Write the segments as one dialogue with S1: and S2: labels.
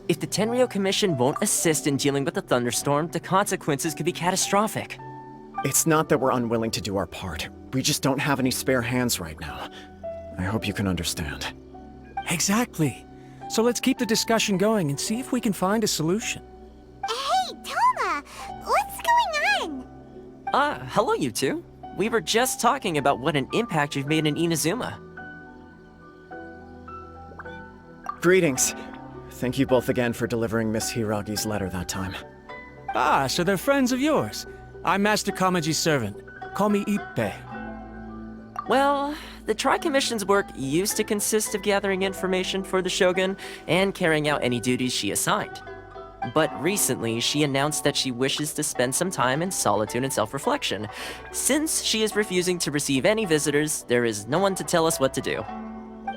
S1: If the Tenryou Commission won't assist in dealing with the thunderstorm, the consequences could be catastrophic.
S2: It's not that we're unwilling to do our part. We just don't have any spare hands right now. I hope you can understand.
S3: Exactly. So let's keep the discussion going and see if we can find a solution.
S4: Hey, Toma! What's going on?
S1: Hello you two. We were just talking about what an impact you've made in Inazuma.
S2: Greetings. Thank you both again for delivering Miss Hiragi's letter that time.
S3: Ah, so they're friends of yours. I'm Master Kamaji's servant. Call me Ippei.
S1: Well, the Tri-Commission's work used to consist of gathering information for the Shogun and carrying out any duties she assigned. But recently, she announced that she wishes to spend some time in solitude and self-reflection. Since she is refusing to receive any visitors, there is no one to tell us what to do.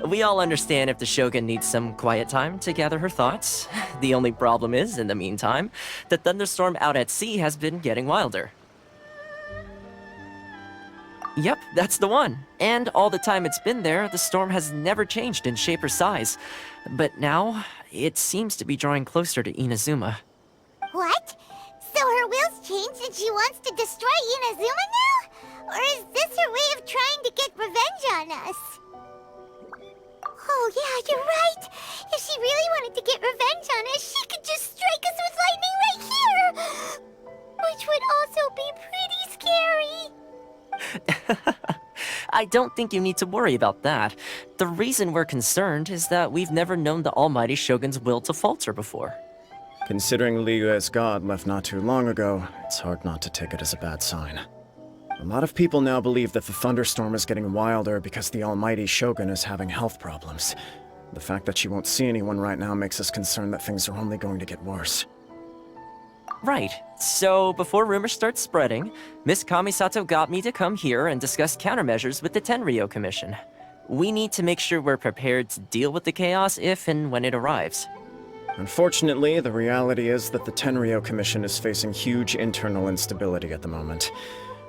S1: We all understand if the Shogun needs some quiet time to gather her thoughts. The only problem is, in the meantime, the thunderstorm out at sea has been getting wilder. Yep, that's the one. And all the time it's been there, the storm has never changed in shape or size. But now, it seems to be drawing closer to Inazuma.
S4: What? So her will's changed and she wants to destroy Inazuma now? Or is this her way of trying to get revenge on us? Oh yeah, you're right! If she really wanted to get revenge on us, she could just strike us with lightning right here! Which would also be pretty scary!
S1: I don't think you need to worry about that. The reason we're concerned is that we've never known the Almighty Shogun's will to falter before.
S2: Considering Liyue's god left not too long ago, it's hard not to take it as a bad sign. A lot of people now believe that the thunderstorm is getting wilder because the Almighty Shogun is having health problems. The fact that she won't see anyone right now makes us concerned that things are only going to get worse.
S1: Right. So, before rumors start spreading, Miss Kamisato got me to come here and discuss countermeasures with the Tenryou Commission. We need to make sure we're prepared to deal with the chaos if and when it arrives.
S2: Unfortunately, the reality is that the Tenryou Commission is facing huge internal instability at the moment.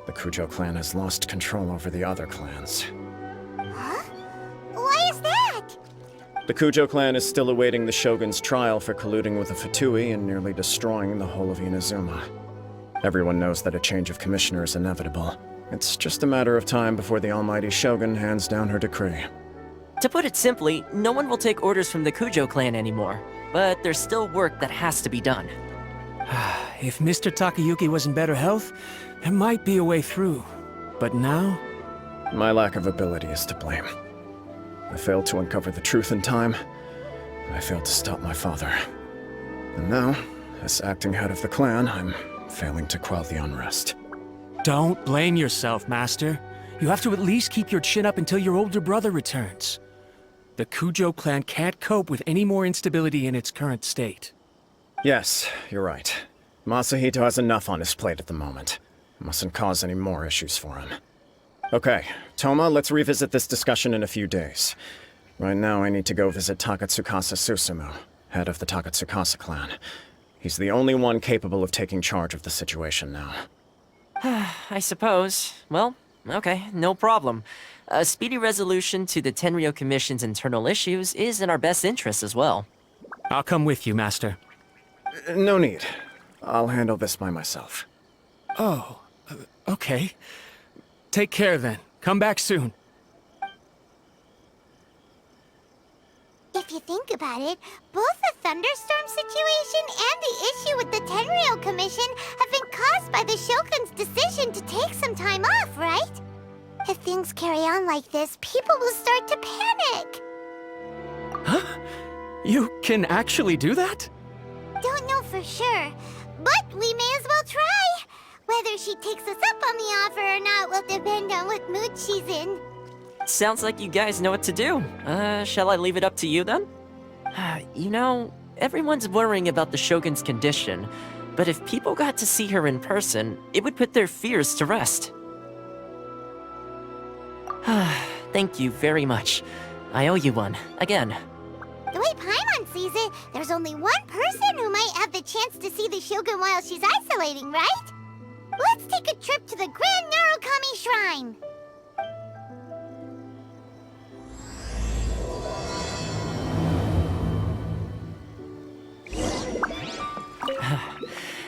S2: The Kujo clan has lost control over the other clans.
S4: Huh? Why is that?
S2: The Kujo clan is still awaiting the Shogun's trial for colluding with the Fatui and nearly destroying the whole of Inazuma. Everyone knows that a change of commissioner is inevitable. It's just a matter of time before the Almighty Shogun hands down her decree.
S1: To put it simply, no one will take orders from the Kujo clan anymore, but there's still work that has to be done.
S3: If Mr. Takayuki was in better health, there might be a way through. But now?
S2: My lack of ability is to blame. I failed to uncover the truth in time. I failed to stop my father. And now, as acting head of the clan, I'm failing to quell the unrest.
S3: Don't blame yourself, Master. You have to at least keep your chin up until your older brother returns. The Kujo clan can't cope with any more instability in its current state.
S2: Yes, you're right. Masahito has enough on his plate at the moment. Mustn't cause any more issues for him. Okay, Toma, let's revisit this discussion in a few days. Right now, I need to go visit Takatsukasa Susumu, head of the Takatsukasa clan. He's the only one capable of taking charge of the situation now.
S1: I suppose. Well, okay, no problem. A speedy resolution to the Tenryou Commission's internal issues is in our best interest as well.
S3: I'll come with you, Master.
S2: No need. I'll handle this by myself.
S3: Oh, okay. Take care then. Come back soon.
S4: If you think about it, both the thunderstorm situation and the issue with the Tenryou Commission have been caused by the Shogun's decision to take some time off, right? If things carry on like this, people will start to panic.
S3: Huh? You can actually do that?
S4: Don't know for sure, but we may as well try. Whether she takes us up on the offer or not will depend on what mood she's in.
S1: Sounds like you guys know what to do. Shall I leave it up to you then? You know, everyone's worrying about the Shogun's condition, but if people got to see her in person, it would put their fears to rest. Thank you very much. I owe you one, again.
S4: The way Paimon sees it, there's only one person who might have the chance to see the Shogun while she's isolating, right? Let's take a trip to the Grand Narukami Shrine!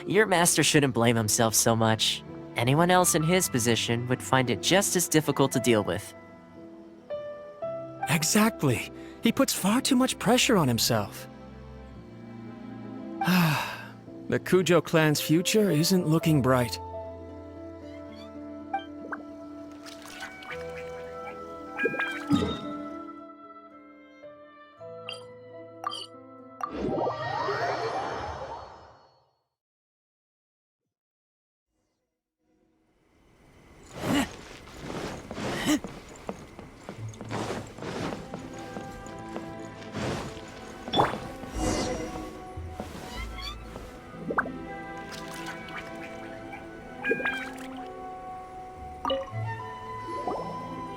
S1: Your master shouldn't blame himself so much. Anyone else in his position would find it just as difficult to deal with.
S3: Exactly. He puts far too much pressure on himself. The Kujo clan's future isn't looking bright.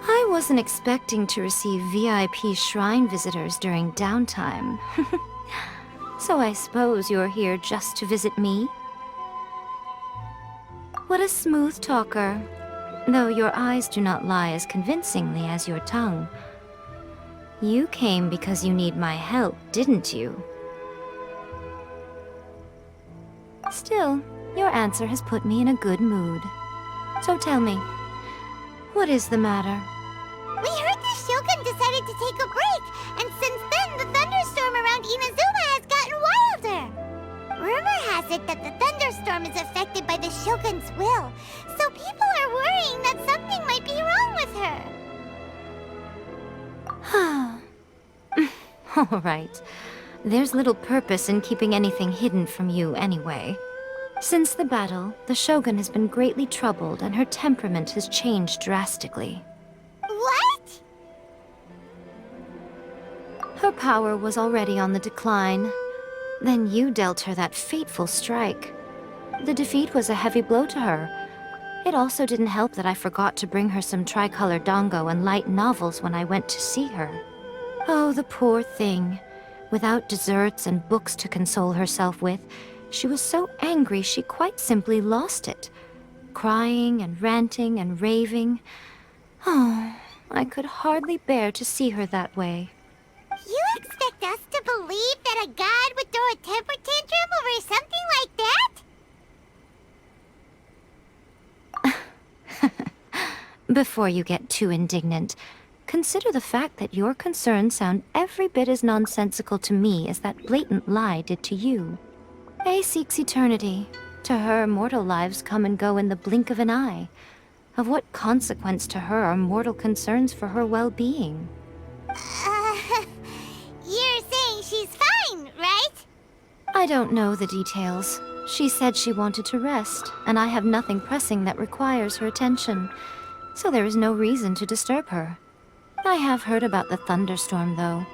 S5: I wasn't expecting to receive VIP shrine visitors during downtime. So I suppose you're here just to visit me? What a smooth talker. Though your eyes do not lie as convincingly as your tongue. You came because you need my help, didn't you? Still, your answer has put me in a good mood. So tell me, what is the matter?
S4: We heard the Shogun decided to take a break, and since then the thunderstorm around Inazuma has gotten wilder. Rumor has it that the thunderstorm is affected by the Shogun's will, so people are worrying that something might be wrong with her.
S5: All right. There's little purpose in keeping anything hidden from you anyway. Since the battle, the Shogun has been greatly troubled and her temperament has changed drastically.
S4: What?
S5: Her power was already on the decline. Then you dealt her that fateful strike. The defeat was a heavy blow to her. It also didn't help that I forgot to bring her some tricolor dango and light novels when I went to see her. Oh, the poor thing. Without desserts and books to console herself with, she was so angry she quite simply lost it. Crying and ranting and raving. Oh, I could hardly bear to see her that way.
S4: You expect us to believe that a god would throw a temper tantrum over something like that?
S5: Before you get too indignant, consider the fact that your concerns sound every bit as nonsensical to me as that blatant lie did to you. A seeks eternity. To her, mortal lives come and go in the blink of an eye. Of what consequence to her are mortal concerns for her well-being?
S4: You're saying she's fine, right?
S5: I don't know the details. She said she wanted to rest, and I have nothing pressing that requires her attention, so there is no reason to disturb her. I have heard about the thunderstorm, though.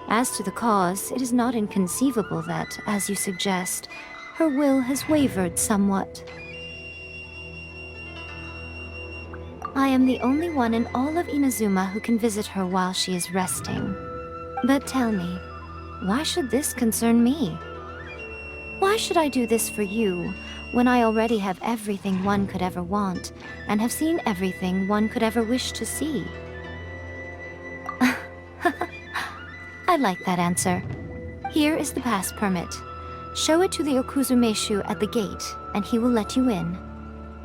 S5: As to the cause, it is not inconceivable that, as you suggest, her will has wavered somewhat. I am the only one in all of Inazuma who can visit her while she is resting. But tell me, why should this concern me? Why should I do this for you, when I already have everything one could ever want, and have seen everything one could ever wish to see? I like that answer. Here is the pass permit. Show it to the Okuzumeshu at the gate, and he will let you in.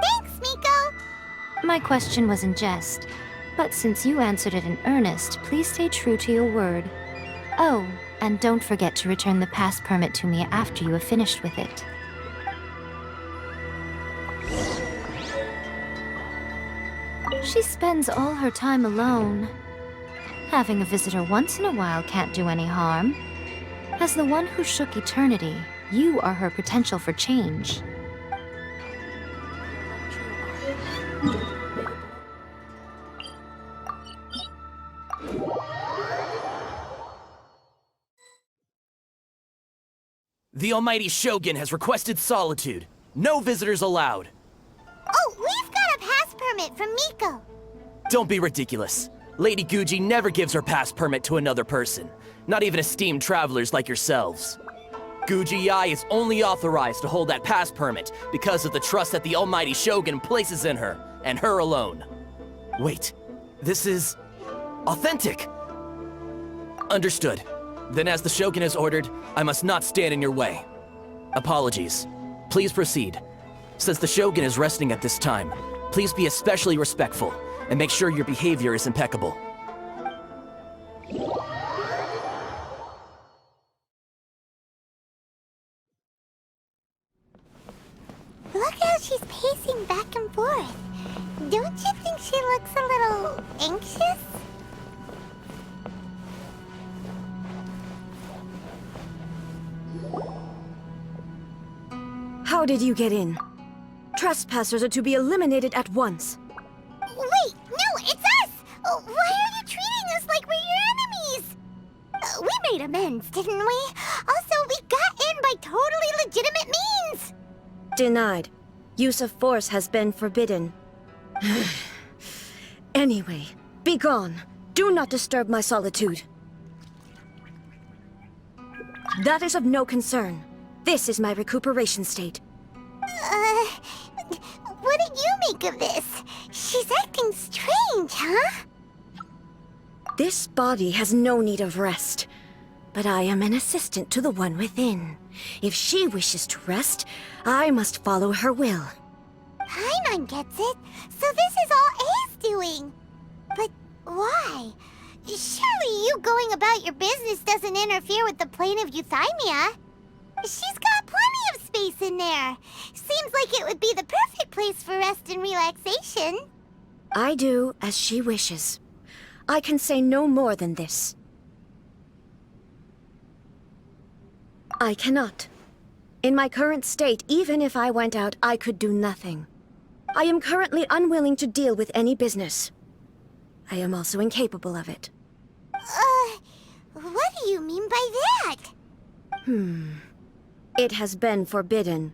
S4: Thanks, Miko!
S5: My question was in jest, but since you answered it in earnest, please stay true to your word. Oh, and don't forget to return the pass permit to me after you have finished with it. She spends all her time alone. Having a visitor once in a while can't do any harm. As the one who shook eternity, you are her potential for change.
S6: The almighty Shogun has requested solitude. No visitors allowed.
S4: Oh, we've got a pass permit from Miko.
S6: Don't be ridiculous. Lady Guji never gives her pass permit to another person, not even esteemed travelers like yourselves. Guji Ai is only authorized to hold that pass permit because of the trust that the almighty Shogun places in her, and her alone. Wait, this is authentic. Understood. Then as the Shogun has ordered, I must not stand in your way. Apologies. Please proceed. Since the Shogun is resting at this time, please be especially respectful and make sure your behavior is impeccable.
S4: Look how she's pacing back and forth. Don't you think she looks a little anxious?
S7: How did you get in? Trespassers are to be eliminated at once.
S4: Wait, no, it's us! Why are you treating us like we're your enemies? We made amends, didn't we? Also, we got in by totally legitimate means!
S7: Denied. Use of force has been forbidden. Anyway, be gone. Do not disturb my solitude. That is of no concern. This is my recuperation state.
S4: What do you make of this? She's acting strange, huh?
S7: This body has no need of rest. But I am an assistant to the one within. If she wishes to rest, I must follow her will.
S4: Paimon gets it. So this is all A's doing. But why? Surely you going about your business doesn't interfere with the plane of euthymia. She's got plenty of space in there. Seems like it would be the perfect place for rest and relaxation.
S7: I do as she wishes. I can say no more than this. I cannot. In my current state, even if I went out, I could do nothing. I am currently unwilling to deal with any business. I am also incapable of it.
S4: What do you mean by that?
S7: It has been forbidden.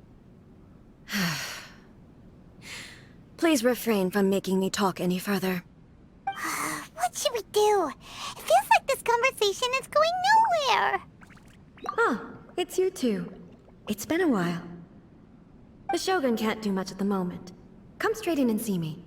S7: Please refrain from making me talk any further.
S4: What should we do? It feels like this conversation is going nowhere.
S7: Ah, it's you two. It's been a while. The Shogun can't do much at the moment. Come straight in and see me.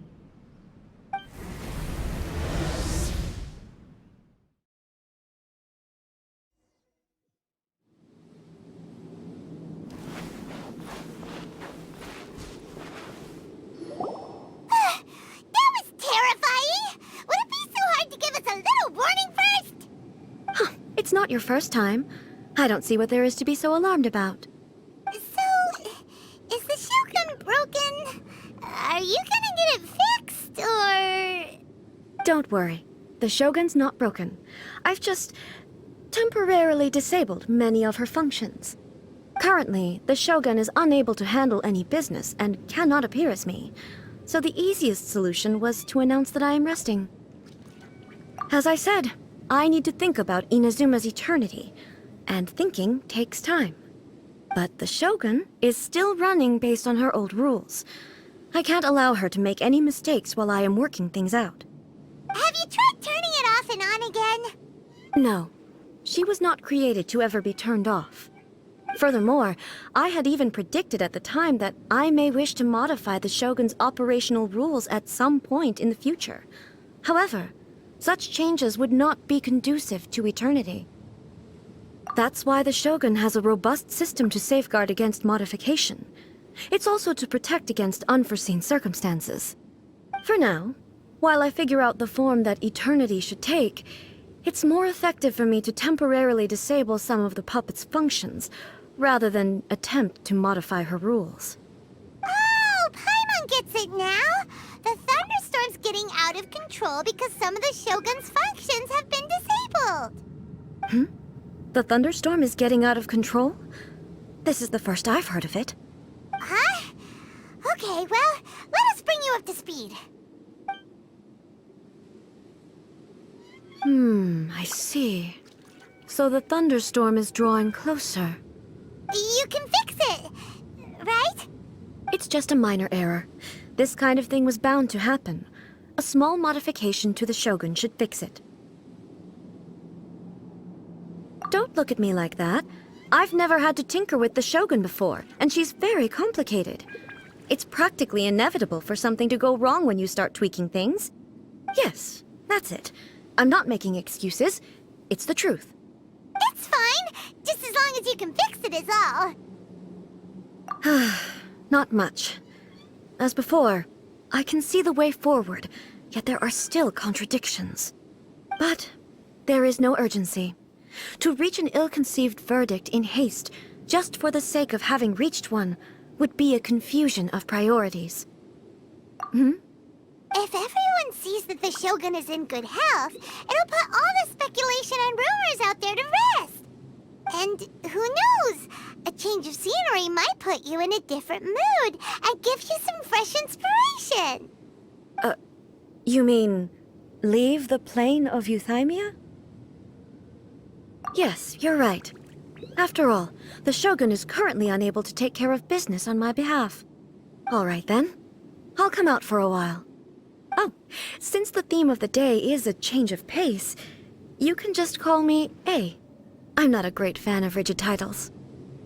S4: That was terrifying! Would it be so hard to give us a little warning first?
S7: It's not your first time. I don't see what there is to be so alarmed about.
S4: So, is the Shogun broken? Are you gonna get it fixed, or...?
S7: Don't worry. The Shogun's not broken. I've just temporarily disabled many of her functions. Currently, the Shogun is unable to handle any business and cannot appear as me. So the easiest solution was to announce that I am resting. As I said, I need to think about Inazuma's eternity, and thinking takes time. But the Shogun is still running based on her old rules. I can't allow her to make any mistakes while I am working things out.
S4: Have you tried turning it off and on again?
S7: No, she was not created to ever be turned off. Furthermore, I had even predicted at the time that I may wish to modify the Shogun's operational rules at some point in the future. However, such changes would not be conducive to eternity. That's why the Shogun has a robust system to safeguard against modification. It's also to protect against unforeseen circumstances. For now, while I figure out the form that eternity should take, it's more effective for me to temporarily disable some of the puppet's functions, rather than attempt to modify her rules.
S4: Oh, Paimon gets it now! The thunderstorm's getting out of control because some of the Shogun's functions have been disabled.
S7: The thunderstorm is getting out of control? This is the first I've heard of it.
S4: Huh? Okay, well, let us bring you up to speed.
S7: I see. So the thunderstorm is drawing closer.
S4: You can fix it, right?
S7: It's just a minor error. This kind of thing was bound to happen. A small modification to the Shogun should fix it. Don't look at me like that. I've never had to tinker with the Shogun before, and she's very complicated. It's practically inevitable for something to go wrong when you start tweaking things. Yes, that's it. I'm not making excuses. It's the truth.
S4: It's fine, just as long as you can fix it is all.
S7: Not much. As before, I can see the way forward, yet there are still contradictions. But there is no urgency. To reach an ill-conceived verdict in haste, just for the sake of having reached one, would be a confusion of priorities.
S4: If everyone sees that the Shogun is in good health, it'll put all the speculation and rumors out there to rest. And who knows? A change of scenery might put you in a different mood and give you some fresh inspiration.
S7: You mean, leave the plane of Euthymia? Yes, you're right. After all, the Shogun is currently unable to take care of business on my behalf. All right then. I'll come out for a while. Oh, since the theme of the day is a change of pace, you can just call me A. I'm not a great fan of rigid titles.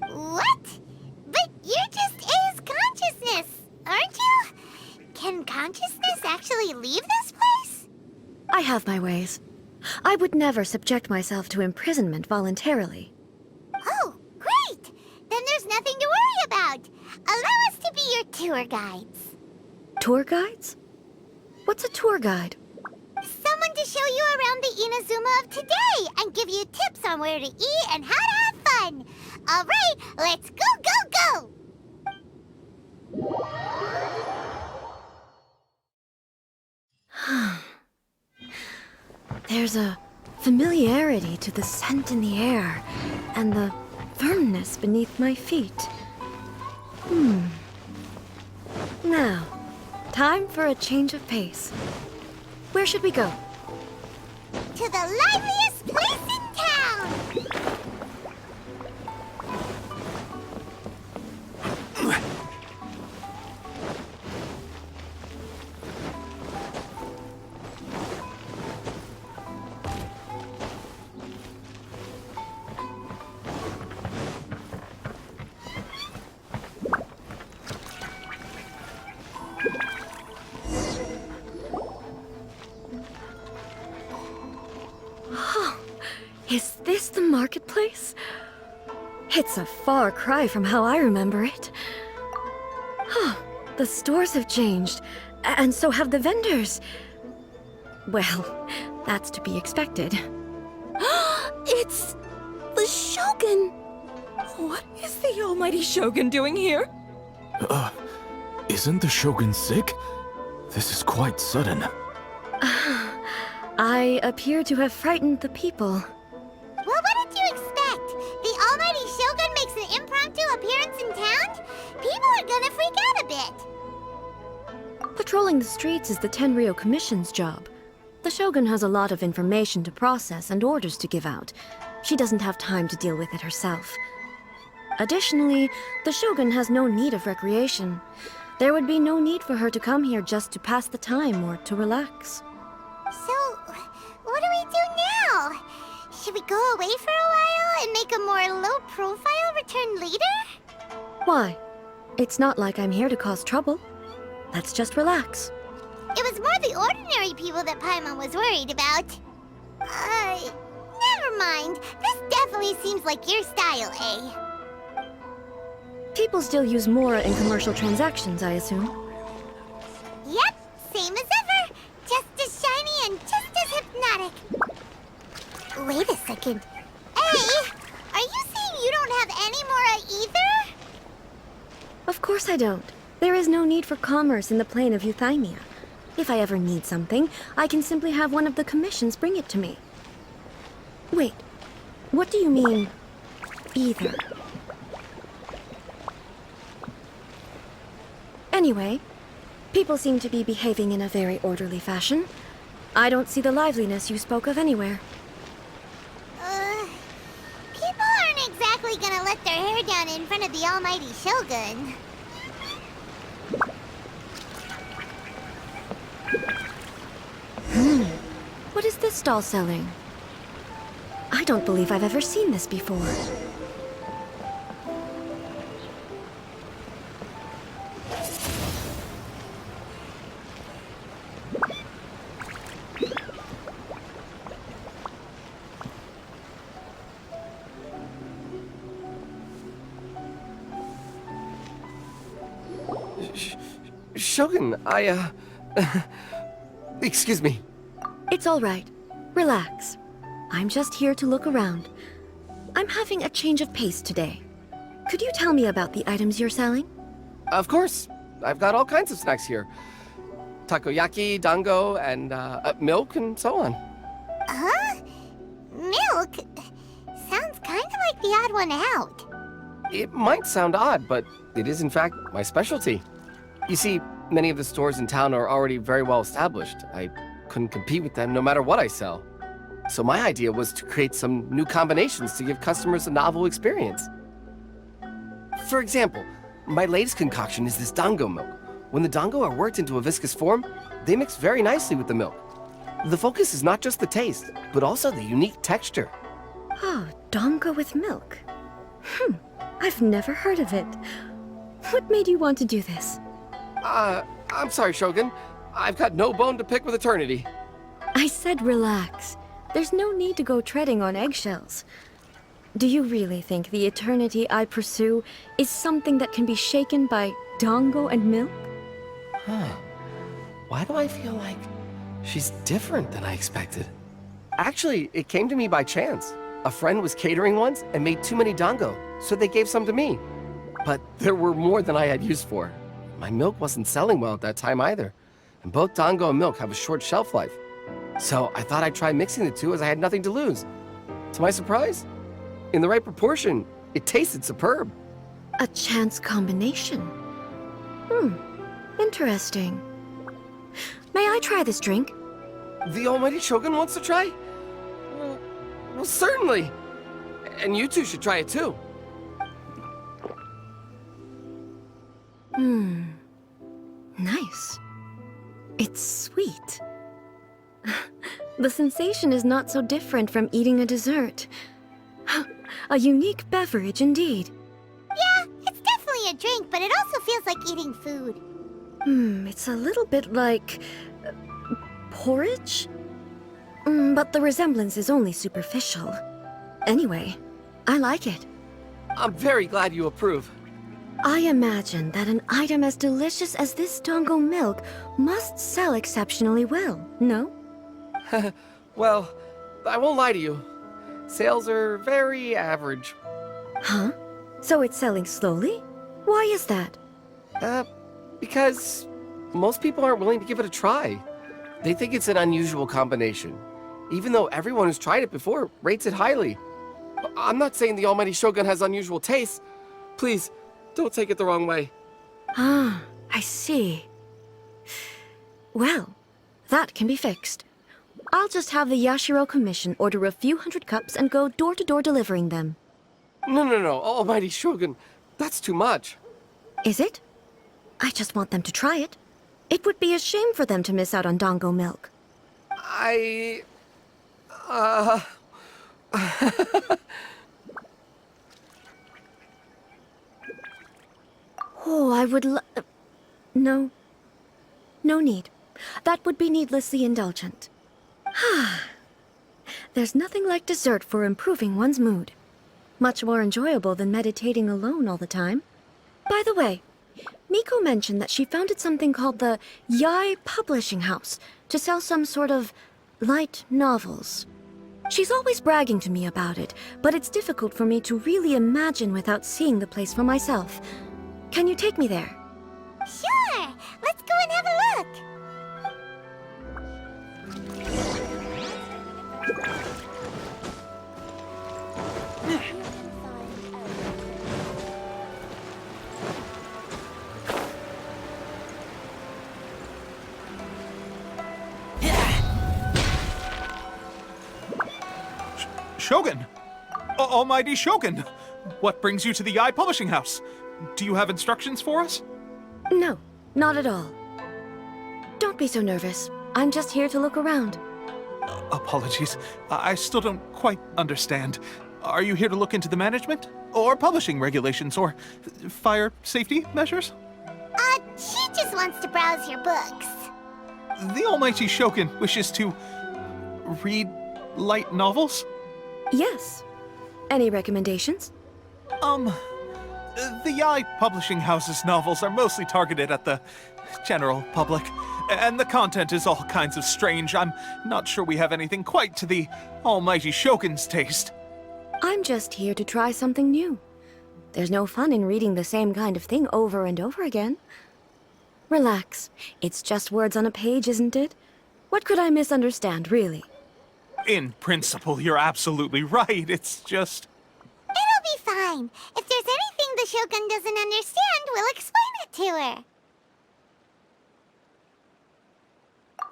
S4: What? But you're just A's consciousness, aren't you? Can consciousness actually leave this place?
S7: I have my ways. I would never subject myself to imprisonment voluntarily.
S4: Oh, great! Then there's nothing to worry about. Allow us to be your tour guides.
S7: Tour guides? What's a tour guide?
S4: Someone to show you around the Inazuma of today and give you tips on where to eat and how to have fun. All right, let's go, go, go!
S7: There's a familiarity to the scent in the air and the firmness beneath my feet. Now, time for a change of pace. Where should we go?
S4: To the liveliest place in town!
S7: Is this the marketplace? It's a far cry from how I remember it. The stores have changed, and so have the vendors. Well, that's to be expected.
S8: It's the Shogun! What is the almighty Shogun doing here?
S9: Isn't the Shogun sick? This is quite sudden.
S7: I appear to have frightened the people.
S4: Well, what did you expect? The almighty Shogun makes an impromptu appearance in town? People are gonna freak out a bit.
S7: Patrolling the streets is the Tenryou Commission's job. The Shogun has a lot of information to process and orders to give out. She doesn't have time to deal with it herself. Additionally, the Shogun has no need of recreation. There would be no need for her to come here just to pass the time or to relax.
S4: So, what do we do now? Should we go away for a while and make a more low-profile return later?
S7: Why? It's not like I'm here to cause trouble. Let's just relax.
S4: It was more the ordinary people that Paimon was worried about. Never mind. This definitely seems like your style, eh?
S7: People still use Mora in commercial transactions, I assume.
S4: Yep, same as ever. Just as shiny and just as hypnotic. Wait a second. Hey, are you saying you don't have any Mora either?
S7: Of course I don't. There is no need for commerce in the plane of Euthymia. If I ever need something, I can simply have one of the commissions bring it to me. Wait, what do you mean, either? Anyway, people seem to be behaving in a very orderly fashion. I don't see the liveliness you spoke of anywhere.
S4: People aren't exactly gonna let let their hair down in front of the almighty Shogun.
S7: What is this doll selling? I don't believe I've ever seen this before.
S10: Shogun, excuse me.
S7: It's all right. Relax. I'm just here to look around. I'm having a change of pace today. Could you tell me about the items you're selling?
S10: Of course. I've got all kinds of snacks here. Takoyaki, dango, and milk, and so on.
S4: Huh? Milk? Sounds kind of like the odd one out.
S10: It might sound odd, but it is in fact my specialty. You see, many of the stores in town are already very well established. I couldn't compete with them no matter what I sell. So my idea was to create some new combinations to give customers a novel experience. For example, my latest concoction is this dango milk. When the dango are worked into a viscous form, they mix very nicely with the milk. The focus is not just the taste, but also the unique texture.
S7: Oh, dango with milk. I've never heard of it. What made you want to do this?
S10: I'm sorry, Shogun. I've got no bone to pick with eternity.
S7: I said relax. There's no need to go treading on eggshells. Do you really think the eternity I pursue is something that can be shaken by dango and milk?
S10: Huh. Why do I feel like she's different than I expected? Actually, it came to me by chance. A friend was catering once and made too many dango, so they gave some to me. But there were more than I had use for. My milk wasn't selling well at that time either, and both dango and milk have a short shelf life. So I thought I'd try mixing the two as I had nothing to lose. To my surprise, in the right proportion, it tasted superb.
S7: A chance combination. Interesting. May I try this drink?
S10: The almighty Shogun wants to try? Well, certainly. And you two should try it too.
S7: Nice. It's sweet. The sensation is not so different from eating a dessert. A unique beverage indeed.
S4: Yeah, it's definitely a drink, but it also feels like eating food.
S7: It's a little bit like porridge? But the resemblance is only superficial. Anyway, I like it.
S10: I'm very glad you approve.
S7: I imagine that an item as delicious as this dango milk must sell exceptionally well, no?
S10: Well, I won't lie to you. Sales are very average.
S7: Huh? So it's selling slowly? Why is that?
S10: Because most people aren't willing to give it a try. They think it's an unusual combination, even though everyone who's tried it before rates it highly. I'm not saying the almighty Shogun has unusual tastes. Please, don't take it the wrong way.
S7: Ah, I see. Well, that can be fixed. I'll just have the Yashiro Commission order a few hundred cups and go door-to-door delivering them.
S10: No, almighty Shogun. That's too much.
S7: Is it? I just want them to try it. It would be a shame for them to miss out on dango milk. Oh, I would No. No need. That would be needlessly indulgent. There's nothing like dessert for improving one's mood. Much more enjoyable than meditating alone all the time. By the way, Miko mentioned that she founded something called the Yai Publishing House to sell some sort of light novels. She's always bragging to me about it, but it's difficult for me to really imagine without seeing the place for myself. Can you take me there?
S4: Sure! Let's go and have a look!
S11: Shogun! Almighty Shogun! what brings you to the Yae Publishing House? Do you have instructions for us?
S7: No, not at all. Don't be so nervous. I'm just here to look around.
S11: Apologies. I still don't quite understand. Are you here to look into the management? Or publishing regulations? Or fire safety measures?
S4: She just wants to browse your books.
S11: The almighty Shogun wishes to read light novels?
S7: Yes. Any recommendations?
S11: The Yae Publishing House's novels are mostly targeted at the general public, and the content is all kinds of strange. I'm not sure we have anything quite to the almighty Shogun's taste.
S7: I'm just here to try something new. There's no fun in reading the same kind of thing over and over again. Relax. It's just words on a page, isn't it? What could I misunderstand, really?
S11: In principle, you're absolutely right. It's just...
S4: It'll be fine. If there's anything the Shogun doesn't understand, we'll explain it to her.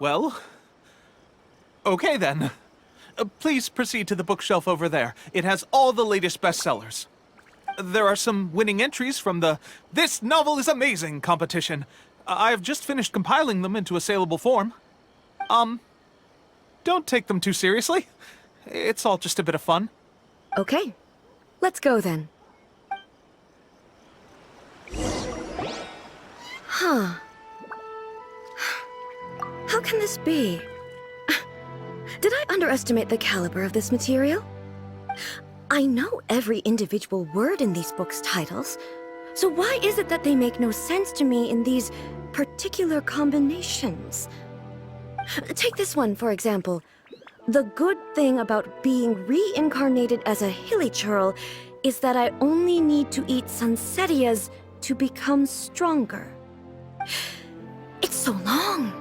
S11: Well... okay then. Please proceed to the bookshelf over there. It has all the latest bestsellers. There are some winning entries from the This Novel is Amazing competition. I've just finished compiling them into a saleable form. Don't take them too seriously. It's all just a bit of fun.
S7: Okay. Let's go then. Huh. How can this be? Did I underestimate the caliber of this material? I know every individual word in these books' titles, so why is it that they make no sense to me in these particular combinations? Take this one, for example. The good thing about being reincarnated as a hilly churl is that I only need to eat sunsettias to become stronger. It's so long.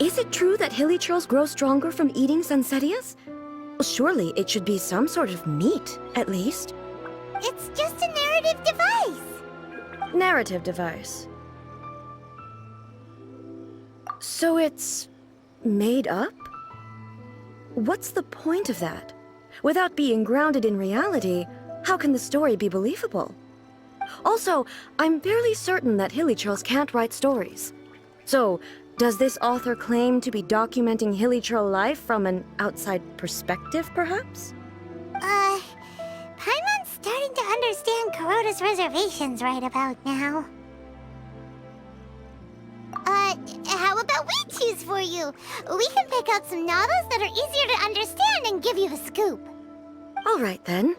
S7: Is it true that hilly churls grow stronger from eating sunsettias? Surely it should be some sort of meat, at least.
S4: It's just a narrative device.
S7: Narrative device. So it's made up? What's the point of that? Without being grounded in reality, how can the story be believable? Also, I'm fairly certain that hilly churls can't write stories. So, does this author claim to be documenting hilly churl life from an outside perspective, perhaps?
S4: Paimon's starting to understand Kuroda's reservations right about now. How about we choose for you? We can pick out some novels that are easier to understand and give you the scoop.
S7: All right, then.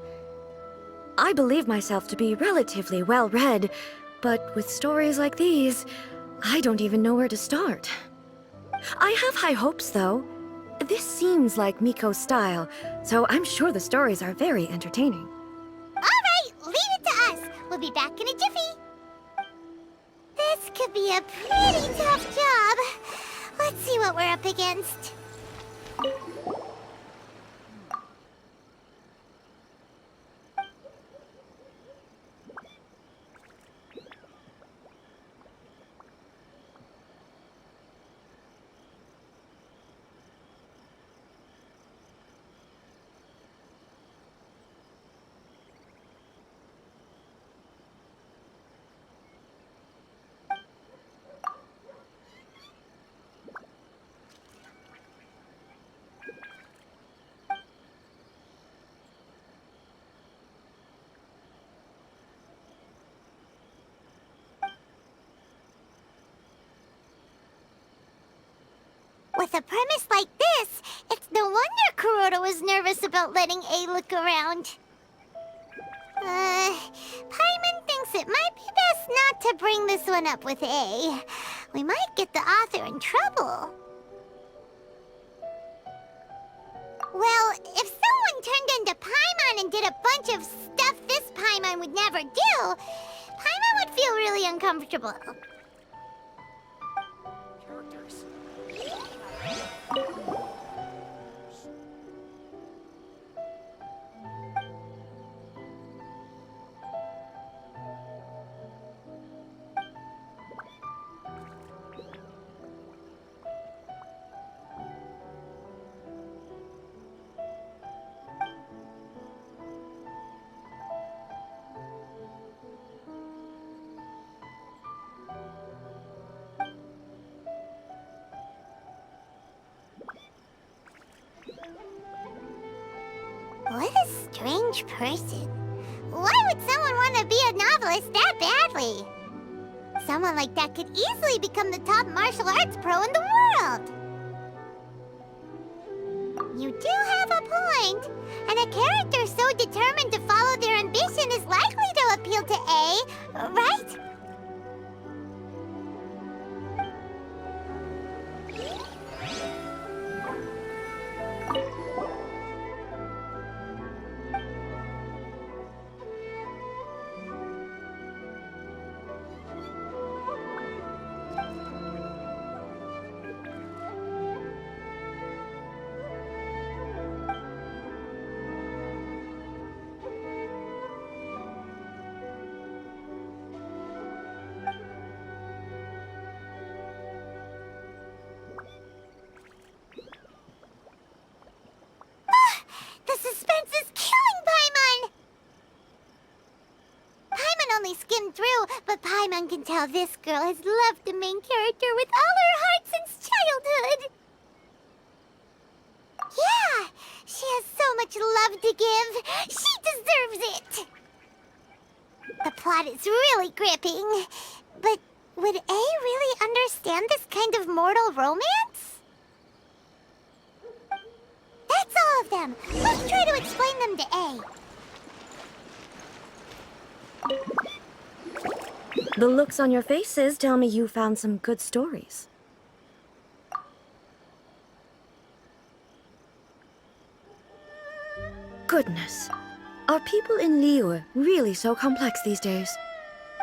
S7: I believe myself to be relatively well-read, but with stories like these, I don't even know where to start. I have high hopes, though. This seems like Miko's style, so I'm sure the stories are very entertaining.
S4: All right, leave it to us. We'll be back in a jiffy. This could be a pretty tough job. Let's see what we're up against. With a premise like this, it's no wonder Kuroda was nervous about letting A look around. Paimon thinks it might be best not to bring this one up with A. We might get the author in trouble. Well, if someone turned into Paimon and did a bunch of stuff this Paimon would never do, Paimon would feel really uncomfortable. strange person. Why would someone want to be a novelist that badly? Someone like that could easily become the top martial arts pro in the world. You do have a point. And a character so determined to follow their ambition is likely to appeal to A, right? The suspense is killing Paimon! Paimon only skimmed through, but Paimon can tell this girl has loved the main character with all her heart since childhood. Yeah, she has so much love to give. She deserves it. The plot is really gripping. But would A really understand this kind of mortal romance? That's all of them. Let's try to explain them to A.
S7: The looks on your faces tell me you found some good stories. Goodness. Are people in Liyue really so complex these days?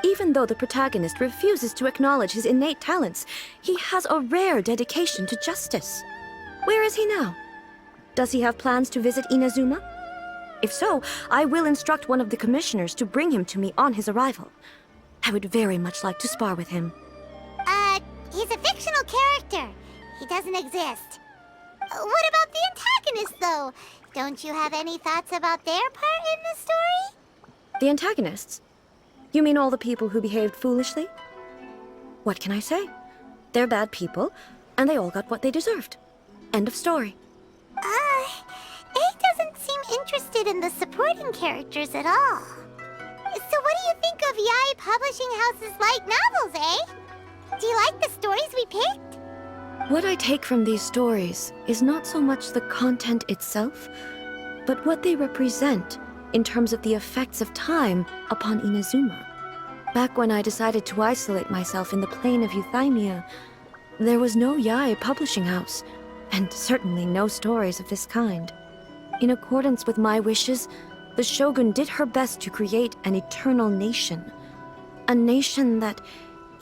S7: Even though the protagonist refuses to acknowledge his innate talents, he has a rare dedication to justice. Where is he now? Does he have plans to visit Inazuma? If so, I will instruct one of the commissioners to bring him to me on his arrival. I would very much like to spar with him.
S4: He's a fictional character. He doesn't exist. What about the antagonists, though? Don't you have any thoughts about their part in the story?
S7: The antagonists? You mean all the people who behaved foolishly? What can I say? They're bad people, and they all got what they deserved. End of story.
S4: A doesn't seem interested in the supporting characters at all. So what do you think of Yae Publishing House's light novels, eh? Do you like the stories we picked?
S7: What I take from these stories is not so much the content itself, but what they represent in terms of the effects of time upon Inazuma. Back when I decided to isolate myself in the plane of Euthymia, there was no Yae Publishing House, and certainly no stories of this kind. In accordance with my wishes, the Shogun did her best to create an eternal nation. A nation that,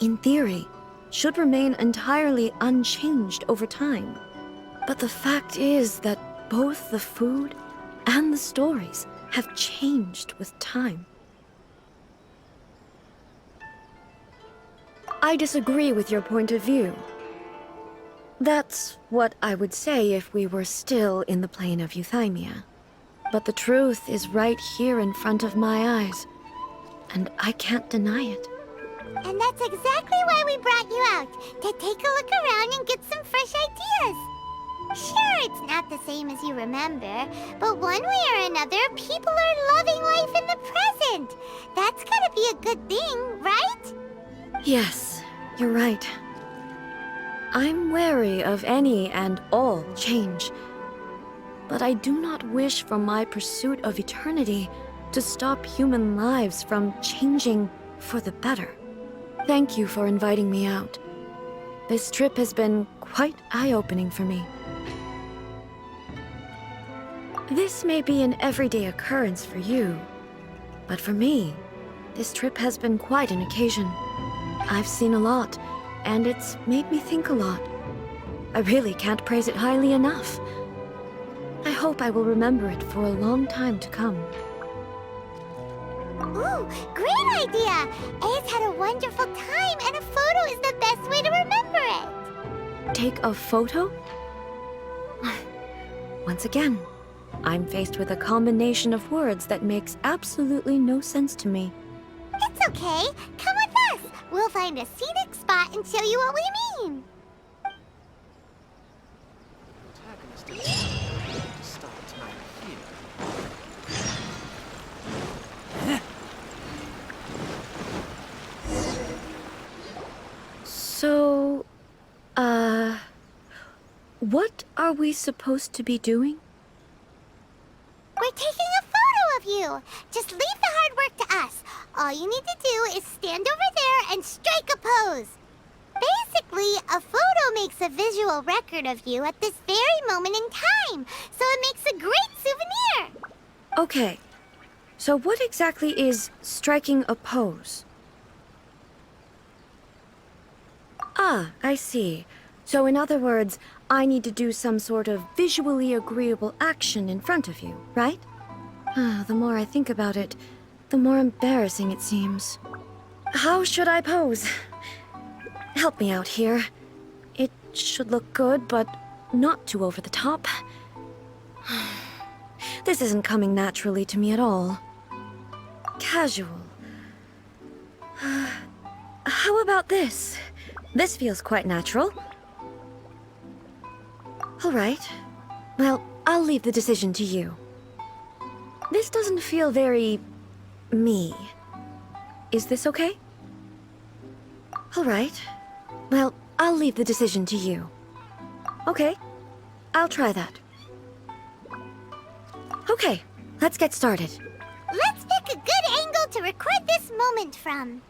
S7: in theory, should remain entirely unchanged over time. But the fact is that both the food and the stories have changed with time. I disagree with your point of view. That's what I would say if we were still in the plane of Euthymia. But the truth is right here in front of my eyes, and I can't deny it.
S4: And that's exactly why we brought you out, to take a look around and get some fresh ideas. Sure, it's not the same as you remember, but one way or another, people are loving life in the present. That's gotta be a good thing, right?
S7: Yes, you're right. I'm wary of any and all change, but I do not wish for my pursuit of eternity to stop human lives from changing for the better. Thank you for inviting me out. This trip has been quite eye-opening for me. This may be an everyday occurrence for you, but for me, this trip has been quite an occasion. I've seen a lot, and it's made me think a lot. I really can't praise it highly enough. I hope I will remember it for a long time to come.
S4: Ooh, great idea! A's had a wonderful time, and a photo is the best way to remember it!
S7: Take a photo? Once again, I'm faced with a combination of words that makes absolutely no sense to me.
S4: It's okay. Come with us. We'll find a scenic spot and show you what we mean.
S7: What are we supposed to be doing?
S4: We're taking a photo of you. Just leave the hard work to us. All you need to do is stand over there and strike a pose. Basically, a photo makes a visual record of you at this very moment in time, so it makes a great souvenir.
S7: Okay, so what exactly is striking a pose? Ah, I see. So in other words, I need to do some sort of visually agreeable action in front of you, right? The more I think about it, the more embarrassing it seems. How should I pose? Help me out here. It should look good, but not too over the top. This isn't coming naturally to me at all. Casual. How about this? This feels quite natural. All right. Well, I'll leave the decision to you. This doesn't feel very... me. Is this okay? All right. Well, I'll leave the decision to you. Okay. I'll try that. Okay, let's get started.
S4: Let's pick a good angle to record this moment from.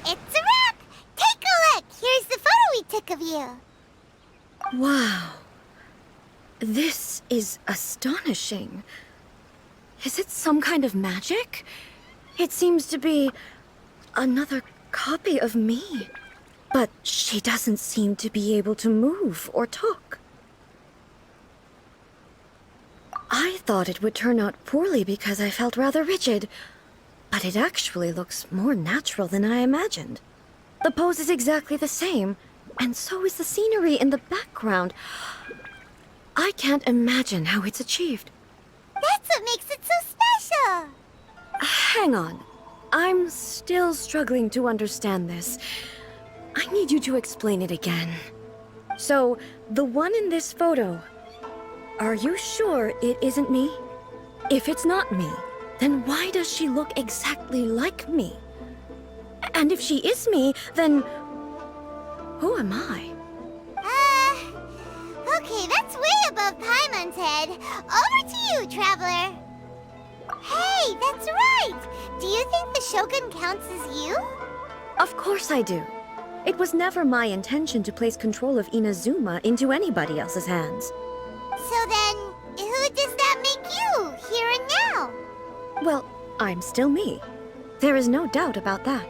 S4: It's a wrap! Take a look! Here's the photo we took of you.
S7: Wow. This is astonishing. Is it some kind of magic? It seems to be another copy of me. But she doesn't seem to be able to move or talk. I thought it would turn out poorly because I felt rather rigid, but it actually looks more natural than I imagined. The pose is exactly the same, and so is the scenery in the background. I can't imagine how it's achieved.
S4: That's what makes it so special.
S7: Hang on. I'm still struggling to understand this. I need you to explain it again. So, the one in this photo, are you sure it isn't me? If it's not me, then why does she look exactly like me? And if she is me, then who am I?
S4: Okay, that's way above Paimon's head. Over to you, Traveler. Hey, that's right! Do you think the Shogun counts as you?
S7: Of course I do. It was never my intention to place control of Inazuma into anybody else's hands.
S4: So then, who does that make you, here and now?
S7: Well, I'm still me. There is no doubt about that.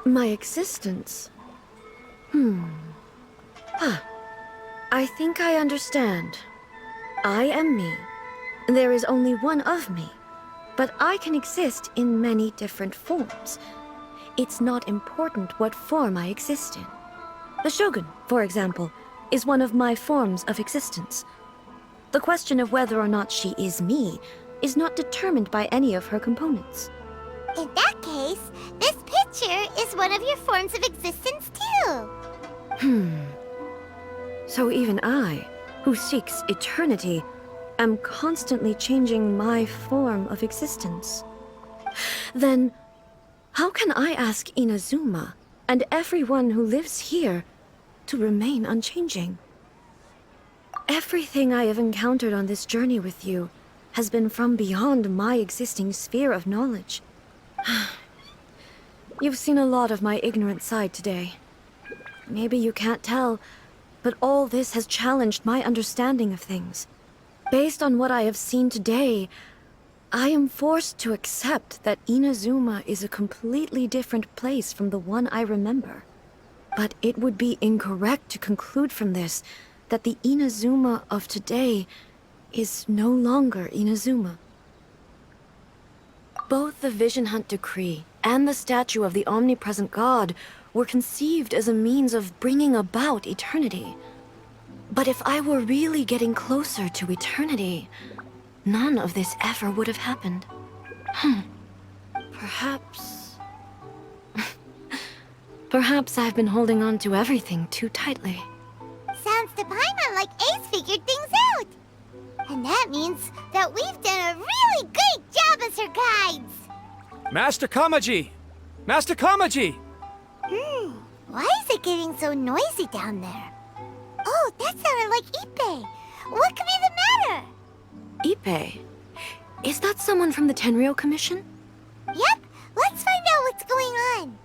S7: My existence... I think I understand. I am me. There is only one of me. But I can exist in many different forms. It's not important what form I exist in. The Shogun, for example, is one of my forms of existence. The question of whether or not she is me is not determined by any of her components.
S4: In that case, this picture is one of your forms of existence too.
S7: So even I, who seeks eternity, am constantly changing my form of existence. Then, how can I ask Inazuma and everyone who lives here to remain unchanging? Everything I have encountered on this journey with you has been from beyond my existing sphere of knowledge. You've seen a lot of my ignorant side today. maybe you can't tell, but all this has challenged my understanding of things. Based on what I have seen today, I am forced to accept that Inazuma is a completely different place from the one I remember. But it would be incorrect to conclude from this that the Inazuma of today is no longer Inazuma. Both the Vision Hunt Decree and the statue of the omnipresent god were conceived as a means of bringing about eternity. But if I were really getting closer to eternity, none of this ever would have happened. Perhaps... Perhaps I've been holding on to everything too tightly.
S4: Sounds to Paimon like Ace figured things out. And that means that we've done a really great job as her guides.
S3: Master Kamaji! Master Kamaji!
S4: Why is it getting so noisy down there? Oh, that sounded like Ippei. What could be the matter?
S7: Ippei? Is that someone from the Tenryou Commission?
S4: Yep, let's find out what's going on.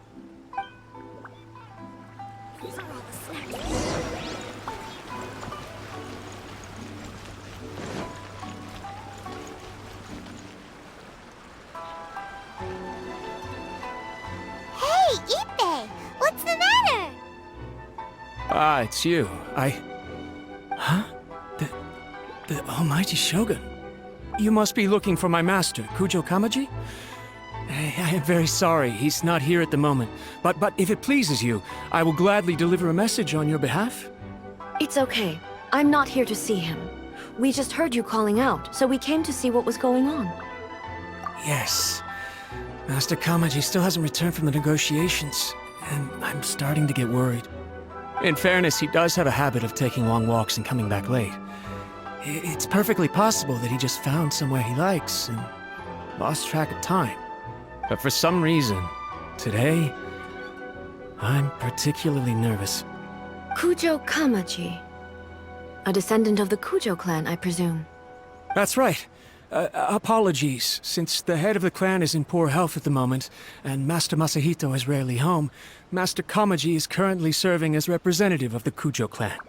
S4: Hey, Ippei! What's the matter?
S3: Ah, it's you. Huh? The Almighty Shogun. You must be looking for my master, Kujo Kamaji? I am very sorry, he's not here at the moment. But if it pleases you, I will gladly deliver a message on your behalf.
S7: It's okay. I'm not here to see him. We just heard you calling out, so we came to see what was going on.
S3: Yes. Master Kamaji still hasn't returned from the negotiations, and I'm starting to get worried. In fairness, he does have a habit of taking long walks and coming back late. It's perfectly possible that he just found somewhere he likes and lost track of time. But for some reason, today, I'm particularly nervous.
S7: Kujo Kamaji. A descendant of the Kujo clan, I presume.
S3: That's right. Apologies, since the head of the clan is in poor health at the moment, and Master Masahito is rarely home, Master Kamaji is currently serving as representative of the Kujo clan.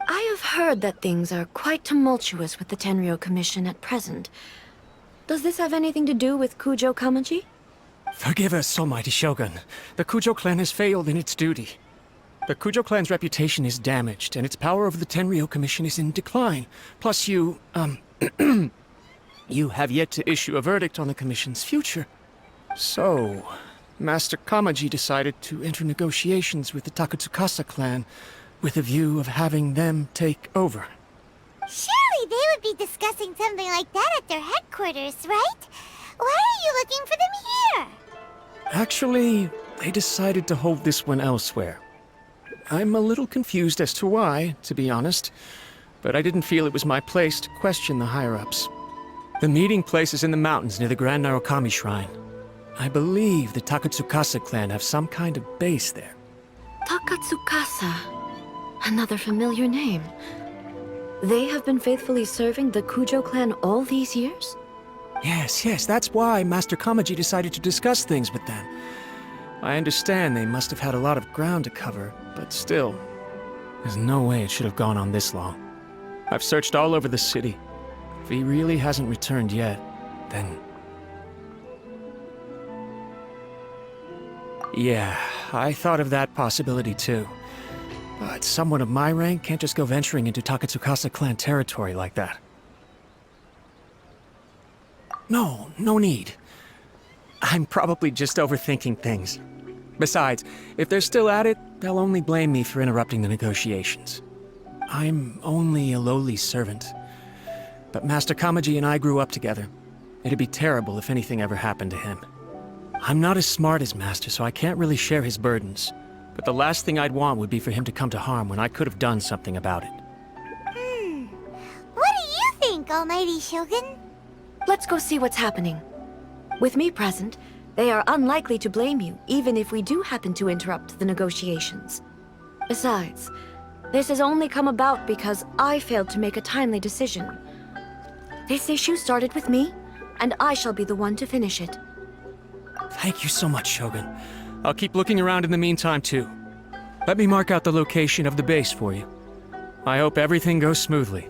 S7: I have heard that things are quite tumultuous with the Tenryou Commission at present. Does this have anything to do with Kujo Kamaji?
S3: Forgive us, Almighty Shogun. The Kujo clan has failed in its duty. The Kujo clan's reputation is damaged, and its power over the Tenryou Commission is in decline. Plus you have yet to issue a verdict on the Commission's future. So, Master Kamaji decided to enter negotiations with the Takatsukasa clan with a view of having them take over.
S4: Surely they would be discussing something like that at their headquarters, right? Why are you looking for them here?
S3: Actually, they decided to hold this one elsewhere. I'm a little confused as to why, to be honest, but I didn't feel it was my place to question the higher-ups. The meeting place is in the mountains near the Grand Narukami Shrine. I believe the Takatsukasa clan have some kind of base there.
S7: Takatsukasa. Another familiar name. They have been faithfully serving the Kujo clan all these years?
S3: Yes, that's why Master Kamaji decided to discuss things with them. I understand they must have had a lot of ground to cover, but still, there's no way it should have gone on this long. I've searched all over the city. If he really hasn't returned yet, then... Yeah, I thought of that possibility too. But someone of my rank can't just go venturing into Takatsukasa clan territory like that. No need. I'm probably just overthinking things. Besides, if they're still at it, they'll only blame me for interrupting the negotiations. I'm only a lowly servant. But Master Kamaji and I grew up together. It'd be terrible if anything ever happened to him. I'm not as smart as Master, so I can't really share his burdens. But the last thing I'd want would be for him to come to harm when I could have done something about it.
S4: What do you think, Almighty Shogun?
S7: Let's go see what's happening. With me present, they are unlikely to blame you, even if we do happen to interrupt the negotiations. Besides, this has only come about because I failed to make a timely decision. This issue started with me, and I shall be the one to finish it.
S3: Thank you so much, Shogun. I'll keep looking around in the meantime, too. Let me mark out the location of the base for you. I hope everything goes smoothly.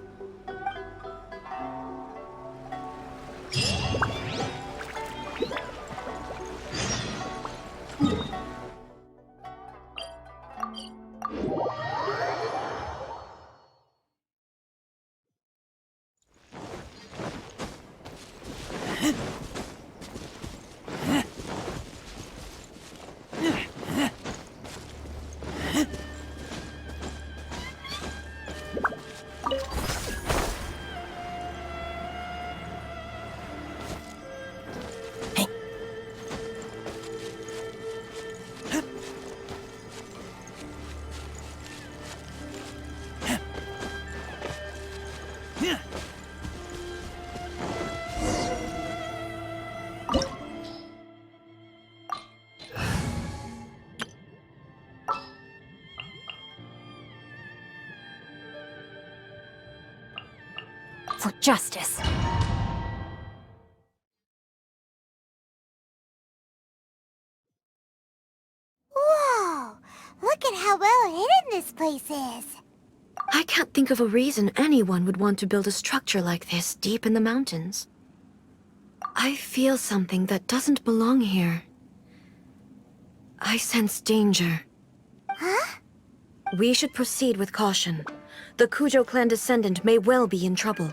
S5: For justice.
S4: Whoa! Look at how well hidden this place is.
S7: I can't think of a reason anyone would want to build a structure like this deep in the mountains. I feel something that doesn't belong here. I sense danger.
S4: Huh?
S7: We should proceed with caution. The Kujo clan descendant may well be in trouble.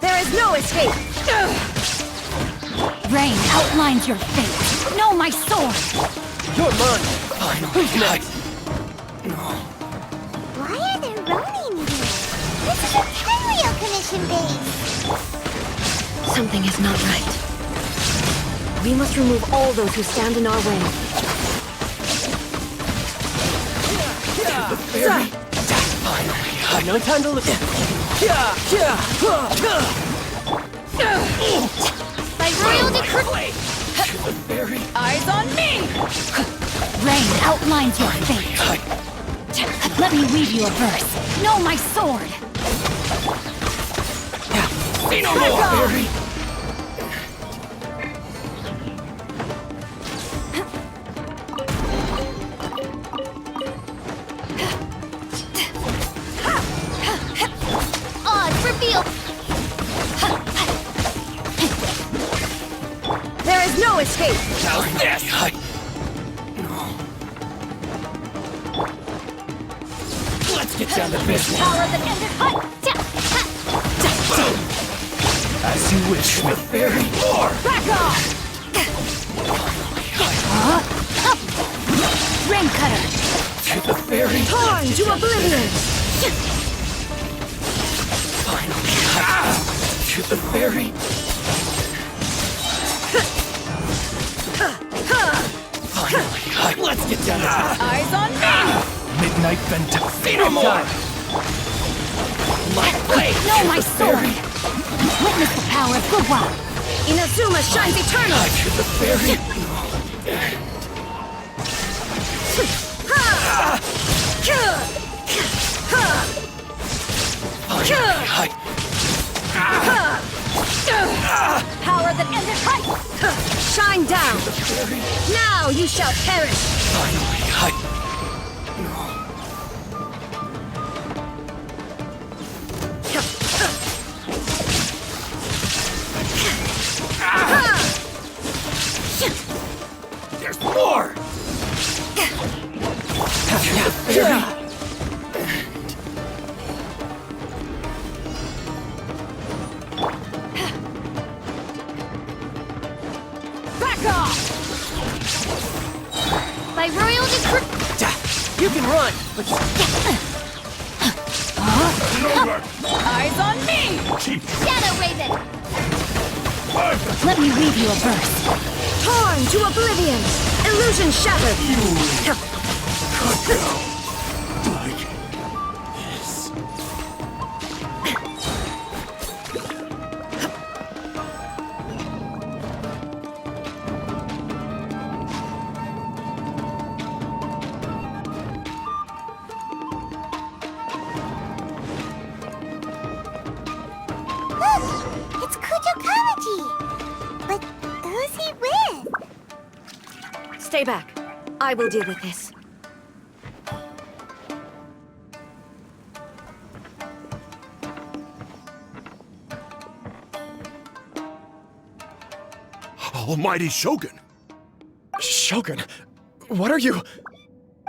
S8: There is no escape!
S5: Rain outlines your fate. Know my sword!
S6: You're mine! Finally, nice!
S4: Why are there Ronin here? This is a Tenryou Commission base!
S7: Something is not right. We must remove all those who stand in our way.
S6: Finally, no time to look.
S5: By royal decree!
S8: Eyes on me!
S5: Rain outlines your fate. Let me read you a verse. Know my sword!
S6: Say no more, Barry!
S5: Odds reveal!
S8: There is no escape!
S6: How's this? Let's get down to business.
S5: Power that ended
S6: As you wish, Smith. Barry, more!
S8: Back off!
S5: Rain cutter!
S6: To the fairy.
S8: Torn to oblivion!
S6: Finally, to the fairy. Finally, let's get down to business.
S8: Eyes on me!
S6: Midnight Venta. Say no more! My blade!
S5: Know my sword! Witness the power of Guwa!
S8: Inazuma shines eternal!
S6: To the fairy.
S8: Power that ended height! Shine down! Now you shall perish!
S6: Finally, there's more!
S8: Back off!
S5: By royal decree!
S6: You can run, but
S8: Eyes on me!
S4: Shadow Raven!
S8: Let me read you a verse.
S7: Torn to oblivion! Illusion shattered!
S4: Look! It's Kujo Kawaji! But who's he with?
S7: Stay back. I will deal with this.
S9: Almighty Shogun!
S2: Shogun, what are you?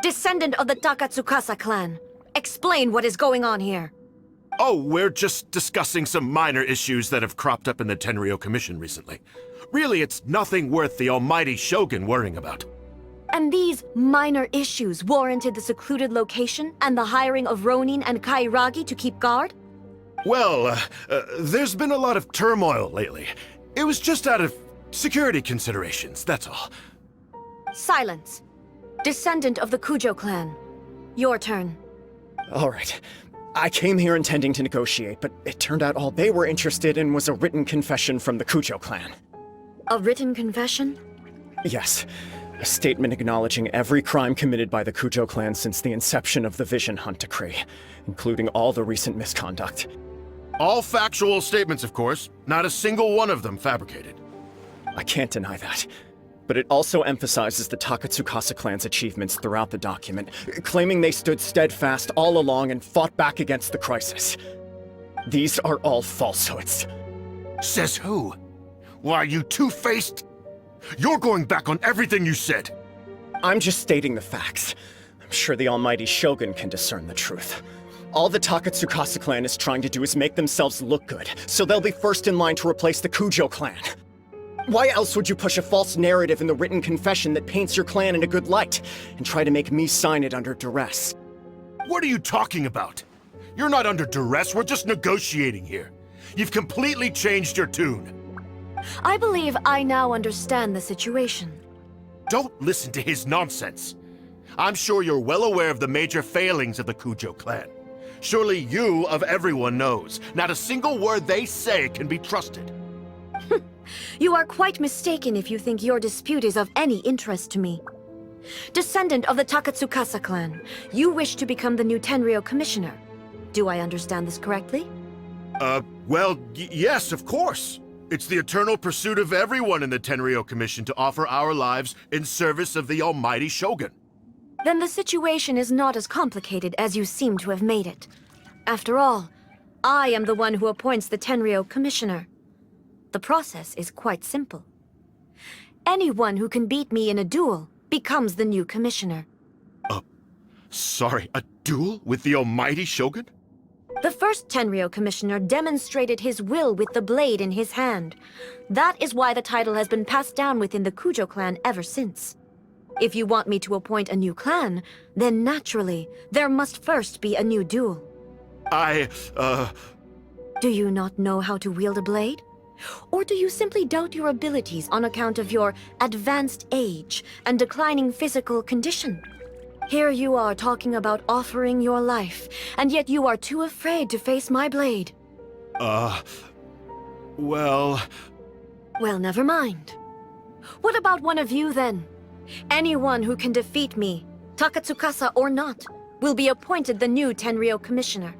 S7: Descendant of the Takatsukasa clan. Explain what is going on here.
S9: Oh, we're just discussing some minor issues that have cropped up in the Tenryou Commission recently. Really, it's nothing worth the almighty Shogun worrying about.
S7: And these minor issues warranted the secluded location and the hiring of Ronin and Kairagi to keep guard?
S9: Well, there's been a lot of turmoil lately. It was just out of security considerations, that's all.
S7: Silence. Descendant of the Kujo clan. Your turn.
S2: All right. I came here intending to negotiate, but it turned out all they were interested in was a written confession from the Kujo clan.
S7: A written confession?
S2: Yes. A statement acknowledging every crime committed by the Kujo clan since the inception of the Vision Hunt Decree, including all the recent misconduct.
S9: All factual statements, of course. Not a single one of them fabricated.
S2: I can't deny that. But it also emphasizes the Takatsukasa clan's achievements throughout the document, claiming they stood steadfast all along and fought back against the crisis. These are all falsehoods.
S9: Says who? Why, you two-faced... You're going back on everything you said.
S2: I'm just stating the facts. I'm sure the almighty Shogun can discern the truth. All the Takatsukasa clan is trying to do is make themselves look good, so they'll be first in line to replace the Kujo clan. Why else would you push a false narrative in the written confession that paints your clan in a good light, and try to make me sign it under duress?
S9: What are you talking about? You're not under duress, we're just negotiating here. You've completely changed your tune.
S7: I believe I now understand the situation.
S9: Don't listen to his nonsense. I'm sure you're well aware of the major failings of the Kujo clan. Surely you, of everyone, knows. Not a single word they say can be trusted.
S7: You are quite mistaken if you think your dispute is of any interest to me. Descendant of the Takatsukasa clan, you wish to become the new Tenryou commissioner. Do I understand this correctly?
S9: Well, yes, of course. It's the eternal pursuit of everyone in the Tenryou Commission to offer our lives in service of the almighty Shogun.
S7: Then the situation is not as complicated as you seem to have made it. After all, I am the one who appoints the Tenryou commissioner. The process is quite simple. Anyone who can beat me in a duel becomes the new commissioner.
S9: Sorry, a duel with the almighty Shogun?
S7: The first Tenryou commissioner demonstrated his will with the blade in his hand. That is why the title has been passed down within the Kujo clan ever since. If you want me to appoint a new clan, then naturally, there must first be a new duel. Do you not know how to wield a blade? Or do you simply doubt your abilities on account of your advanced age and declining physical condition? Here you are talking about offering your life, and yet you are too afraid to face my blade.
S9: Well,
S7: never mind. What about one of you, then? Anyone who can defeat me, Takatsukasa or not, will be appointed the new Tenryou commissioner.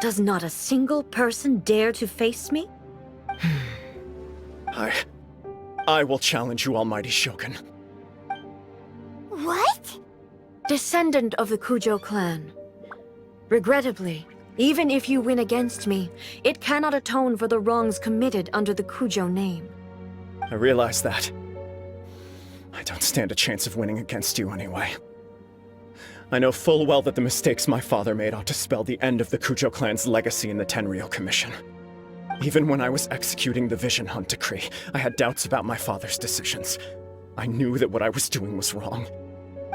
S7: Does not a single person dare to face me?
S2: I will challenge you, almighty Shogun.
S4: What?
S7: Descendant of the Kujo clan. Regrettably, even if you win against me, it cannot atone for the wrongs committed under the Kujo name.
S2: I realize that. I don't stand a chance of winning against you anyway. I know full well that the mistakes my father made ought to spell the end of the Kujo clan's legacy in the Tenryou Commission. Even when I was executing the Vision Hunt Decree, I had doubts about my father's decisions. I knew that what I was doing was wrong,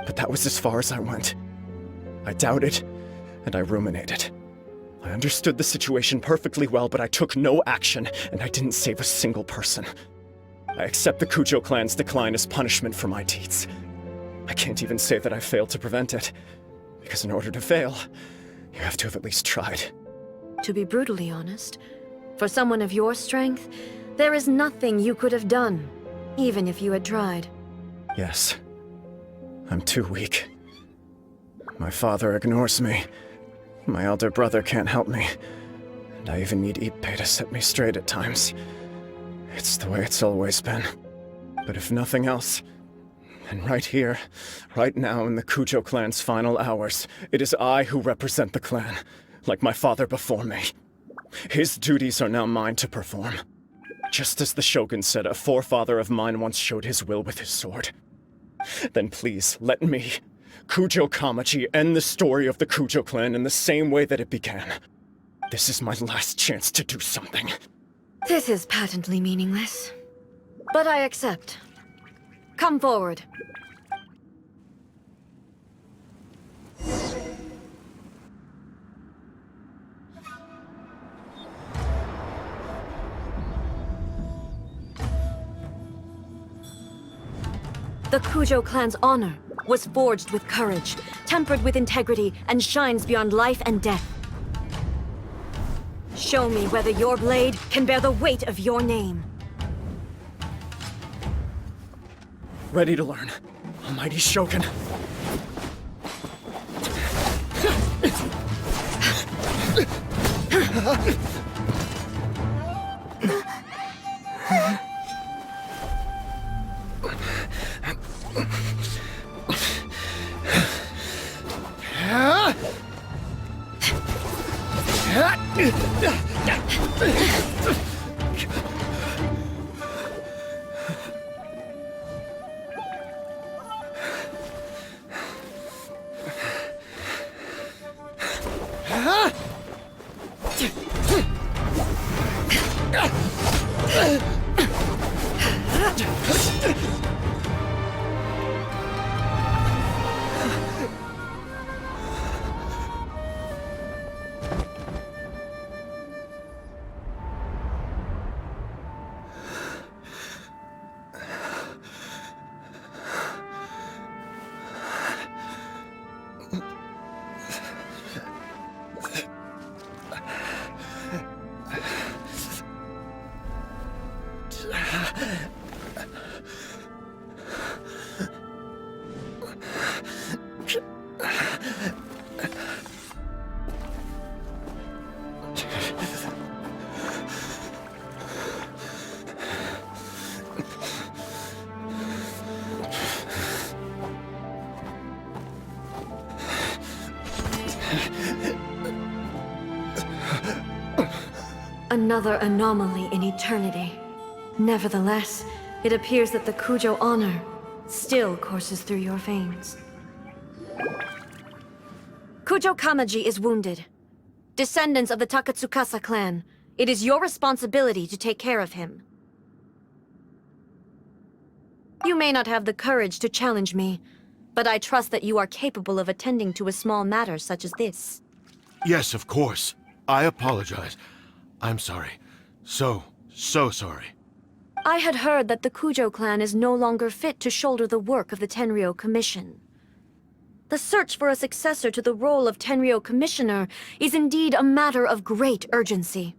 S2: but that was as far as I went. I doubted, and I ruminated. I understood the situation perfectly well, but I took no action, and I didn't save a single person. I accept the Kujo clan's decline as punishment for my deeds. I can't even say that I failed to prevent it, because in order to fail, you have to have at least tried.
S7: To be brutally honest, for someone of your strength, there is nothing you could have done, even if you had tried.
S2: Yes. I'm too weak. My father ignores me. My elder brother can't help me. And I even need Ippei to set me straight at times. It's the way it's always been. But if nothing else, then right here, right now in the Kujo clan's final hours, it is I who represent the clan, like my father before me. His duties are now mine to perform. Just as the Shogun said a forefather of mine once showed his will with his sword. Then please, let me, Kujo Kamaji, end the story of the Kujo clan in the same way that it began. This is my last chance to do something.
S7: This is patently meaningless. But I accept. Come forward. The Kujo clan's honor was forged with courage, tempered with integrity, and shines beyond life and death. Show me whether your blade can bear the weight of your name.
S2: Ready to learn, Almighty Shogun.
S7: Another anomaly in eternity. Nevertheless, it appears that the Kujo honor still courses through your veins. Kujo Kamaji is wounded. Descendants of the Takatsukasa clan, it is your responsibility to take care of him. You may not have the courage to challenge me, but I trust that you are capable of attending to a small matter such as this.
S9: Yes, of course. I apologize. I'm sorry. So sorry.
S7: I had heard that the Kujo clan is no longer fit to shoulder the work of the Tenryou Commission. The search for a successor to the role of Tenryou Commissioner is indeed a matter of great urgency.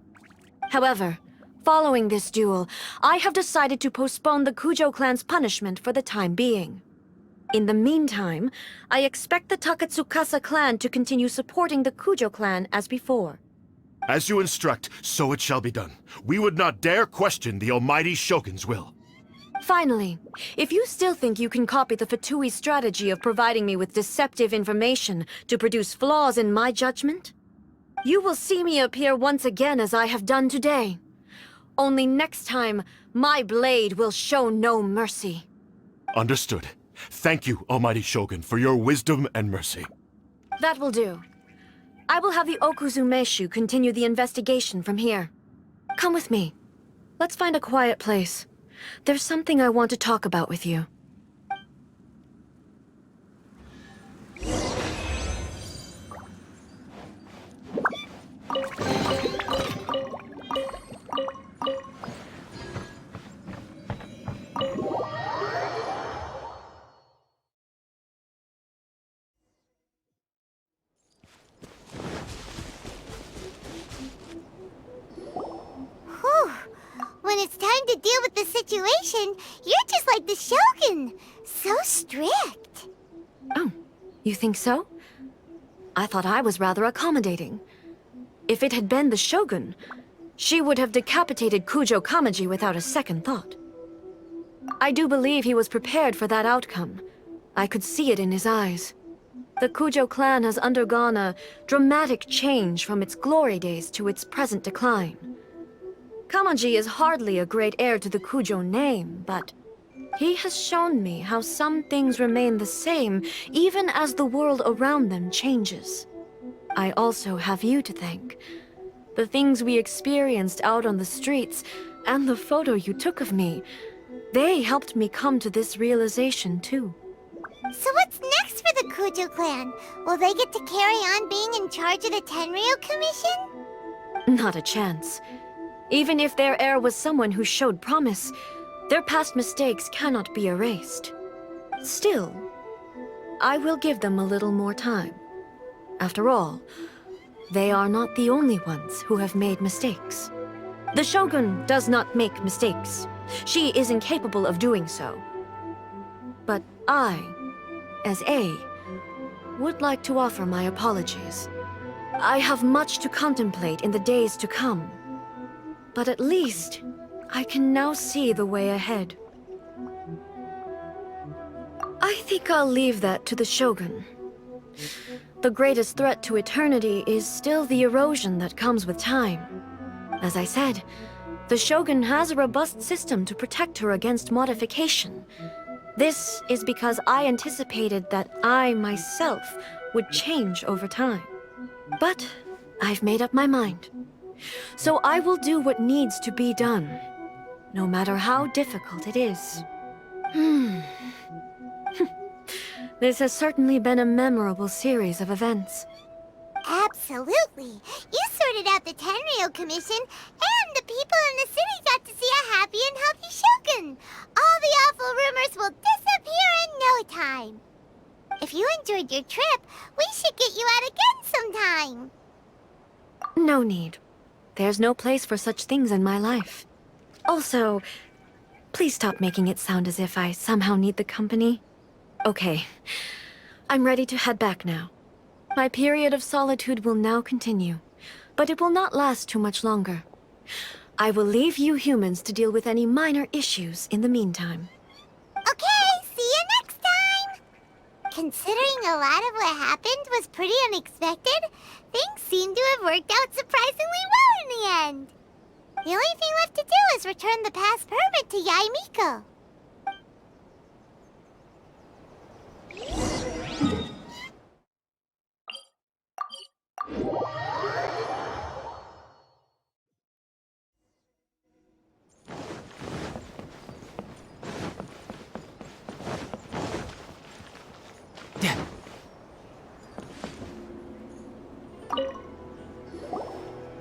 S7: However, following this duel, I have decided to postpone the Kujo clan's punishment for the time being. In the meantime, I expect the Takatsukasa clan to continue supporting the Kujo clan as before.
S9: As you instruct, so it shall be done. We would not dare question the Almighty Shogun's will.
S7: Finally, if you still think you can copy the Fatui strategy of providing me with deceptive information to produce flaws in my judgment, you will see me appear once again as I have done today. Only next time, my blade will show no mercy.
S9: Understood. Thank you, Almighty Shogun, for your wisdom and mercy.
S7: That will do. I will have the Okuzumeshu continue the investigation from here. Come with me. Let's find a quiet place. There's something I want to talk about with you.
S4: when it's time to deal with the situation, you're just like the Shogun. So strict.
S7: Oh, you think so? I thought I was rather accommodating. If it had been the Shogun, she would have decapitated Kujo Kamaji without a second thought. I do believe he was prepared for that outcome. I could see it in his eyes. The Kujo clan has undergone a dramatic change from its glory days to its present decline. Kamaji is hardly a great heir to the Kujo name, but he has shown me how some things remain the same even as the world around them changes. I also have you to thank. The things we experienced out on the streets, and the photo you took of me, they helped me come to this realization too.
S4: So what's next for the Kujo clan? Will they get to carry on being in charge of the Tenryou Commission?
S7: Not a chance. Even if their heir was someone who showed promise, their past mistakes cannot be erased. Still, I will give them a little more time. After all, they are not the only ones who have made mistakes. The Shogun does not make mistakes. She is incapable of doing so. But I, as A, would like to offer my apologies. I have much to contemplate in the days to come. But at least, I can now see the way ahead. I think I'll leave that to the Shogun. The greatest threat to eternity is still the erosion that comes with time. As I said, the Shogun has a robust system to protect her against modification. This is because I anticipated that I myself would change over time. But I've made up my mind. So I will do what needs to be done, no matter how difficult it is. This has certainly been a memorable series of events.
S4: Absolutely. You sorted out the Tenryou Commission, and the people in the city got to see a happy and healthy Shogun. All the awful rumors will disappear in no time. If you enjoyed your trip, we should get you out again sometime.
S7: No need. There's no place for such things in my life. Also, please stop making it sound as if I somehow need the company. Okay, I'm ready to head back now. My period of solitude will now continue, but it will not last too much longer. I will leave you humans to deal with any minor issues in the meantime.
S4: Okay, see you next time! Considering a lot of what happened was pretty unexpected, things seem to have worked out surprisingly well in the end. The only thing left to do is return the pass permit to Yaimiko.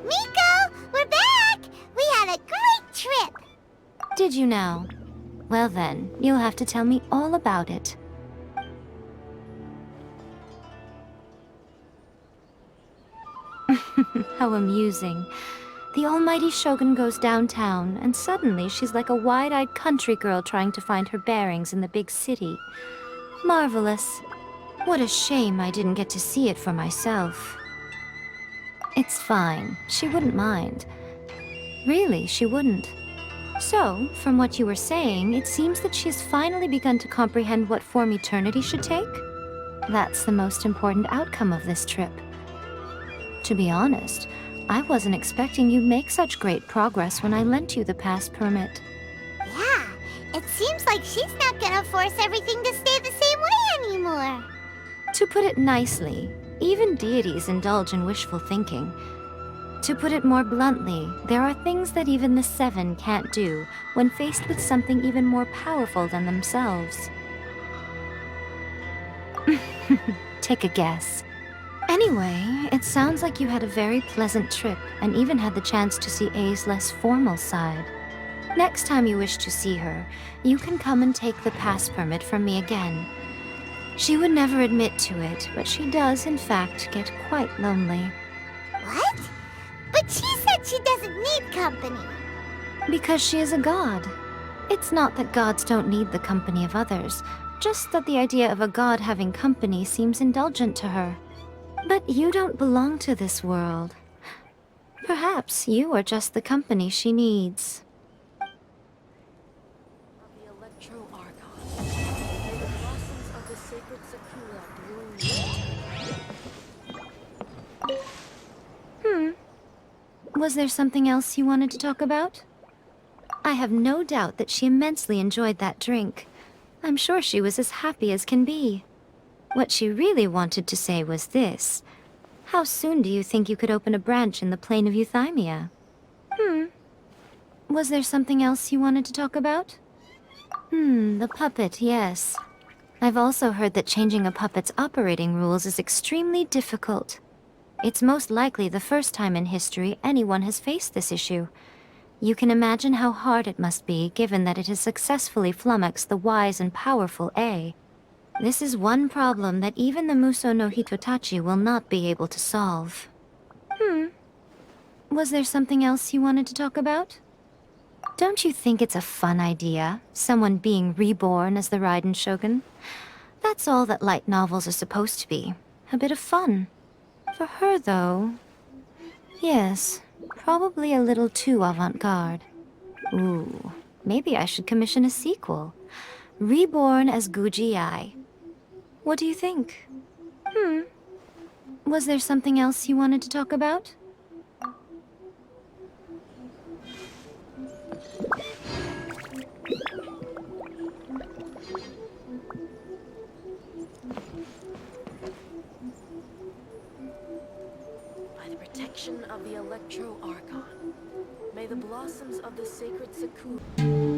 S4: Miko, we're back! We had a great trip!
S5: Did you now? Well then, you'll have to tell me all about it. How amusing. The almighty Shogun goes downtown, and suddenly she's like a wide-eyed country girl trying to find her bearings in the big city. Marvelous. What a shame I didn't get to see it for myself. It's fine. She wouldn't mind. Really, she wouldn't. So, from what you were saying, it seems that she has finally begun to comprehend what form eternity should take? That's the most important outcome of this trip. To be honest, I wasn't expecting you'd make such great progress when I lent you the pass permit.
S4: Yeah, it seems like she's not gonna force everything to stay the same way anymore.
S5: To put it nicely, even deities indulge in wishful thinking. To put it more bluntly, there are things that even the Seven can't do when faced with something even more powerful than themselves. Take a guess. Anyway, it sounds like you had a very pleasant trip and even had the chance to see A's less formal side. Next time you wish to see her, you can come and take the pass permit from me again. She would never admit to it, but she does, in fact, get quite lonely.
S4: What? But she said she doesn't need company.
S5: Because she is a god. It's not that gods don't need the company of others, just that the idea of a god having company seems indulgent to her. But you don't belong to this world. Perhaps you are just the company she needs.
S8: The Electro Archons. May the blossoms of the sacred sakura bloom.
S5: Was there something else you wanted to talk about? I have no doubt that she immensely enjoyed that drink. I'm sure she was as happy as can be. What she really wanted to say was this. How soon do you think you could open a branch in the plain of Euthymia? Was there something else you wanted to talk about? The puppet, yes. I've also heard that changing a puppet's operating rules is extremely difficult. It's most likely the first time in history anyone has faced this issue. You can imagine how hard it must be, given that it has successfully flummoxed the wise and powerful A. This is one problem that even the Muso no Hitotachi will not be able to solve. Was there something else you wanted to talk about? Don't you think it's a fun idea, someone being reborn as the raidenshogun? That's all that light novels are supposed to be. A bit of fun. For her, though... Yes, probably a little too avant-garde. Ooh, maybe I should commission a sequel. Reborn as Guji-ai. What do you think? Was there something else you wanted to talk about?
S8: By the protection of the Electro Archon, may the blossoms of the sacred sakura...